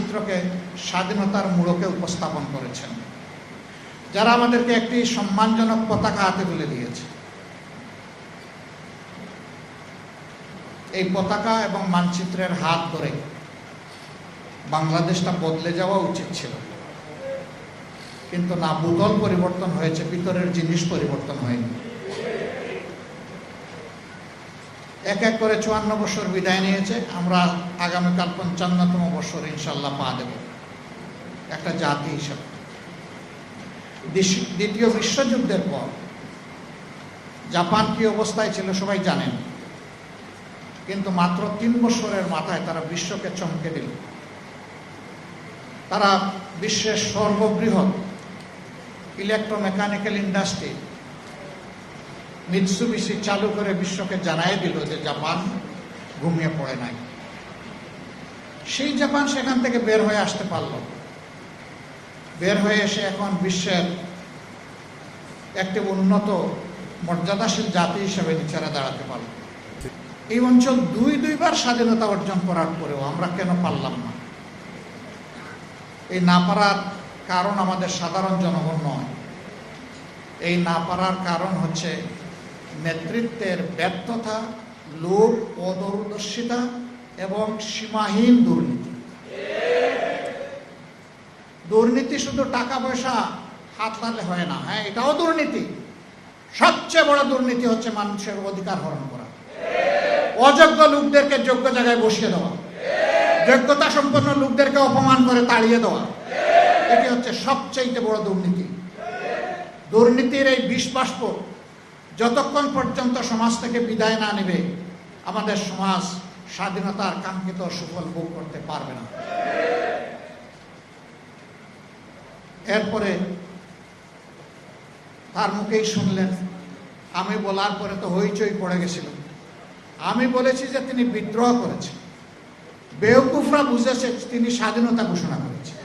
মানচিত্রকে স্বাধীনতার মূলকে উপস্থাপন করেছেন, যারা আমাদেরকে একটি সম্মানজনক পতাকা হাতে তুলে দিয়েছে। এই পতাকা এবং মানচিত্রের হাত ধরে বাংলাদেশটা বদলে যাওয়া উচিত ছিল, কিন্তু না, ভূগোল পরিবর্তন হয়েছে, ভিতরের জিনিস পরিবর্তন হয়নি। এক এক করে ৫৪ বছর বিদায় নিয়েছে। আমরা আগামীকাল ৫৫তম বছর ইনশাল্লাহ পা দেব একটা জাতি হিসাবে। দ্বিতীয় বিশ্বযুদ্ধের পর জাপান কি অবস্থায় ছিল সবাই জানেন, কিন্তু মাত্র ৩ বছরের মাথায় তারা বিশ্বকে চমকে দিল। তারা বিশ্বের সর্ববৃহৎ ইলেকট্রোমেকানিক্যাল ইন্ডাস্ট্রি মিৎসুবিশি চালু করে বিশ্বকে জানাই দিল যে জাপান ঘুমিয়ে পড়ে নাই। সেই জাপান সেখান থেকে বের হয়ে আসতে পারল, বের হয়ে এসে এখন বিশ্বের একটি উন্নত মর্যাদাশীল জাতি হিসেবে নিজেরা দাঁড়াতে পারল। এই অঞ্চল দুইবার স্বাধীনতা অর্জন করার পরেও আমরা কেন পারলাম না? এই না পারার কারণ আমাদের সাধারণ জনগণ নয়। এই না পারার কারণ হচ্ছে নেতৃত্বের ব্যর্থতা, লোভ, অদূরদর্শিতা এবং সীমাহীন দুর্নীতি। দুর্নীতি শুধু টাকা পয়সা হাতলালে হয় না, হ্যাঁ, এটাও দুর্নীতি। সবচেয়ে বড় দুর্নীতি হচ্ছে মানুষের অধিকার হরণ করা, অযোগ্য লোকদেরকে যোগ্য জায়গায় বসিয়ে দেওয়া, যোগ্যতা সম্পন্ন লোকদেরকে অপমান করে তাড়িয়ে দেওয়া, এটি হচ্ছে সবচেয়ে বড় দুর্নীতি। দুর্নীতির এই বিষবাষ্প যতক্ষণ পর্যন্ত সমাজ থেকে বিদায় না নেবে, আমাদের সমাজ স্বাধীনতার কাঙ্ক্ষিত সুফল ভোগ করতে পারবে না। এরপরে তার মুখেই শুনলেন, আমি বলার পরে তো হইচই পড়ে গেছিল। আমি বলেছি যে তিনি বিদ্রোহ করেছেন, বেওকুফরা বুঝেছে তিনি স্বাধীনতা ঘোষণা করেছেন।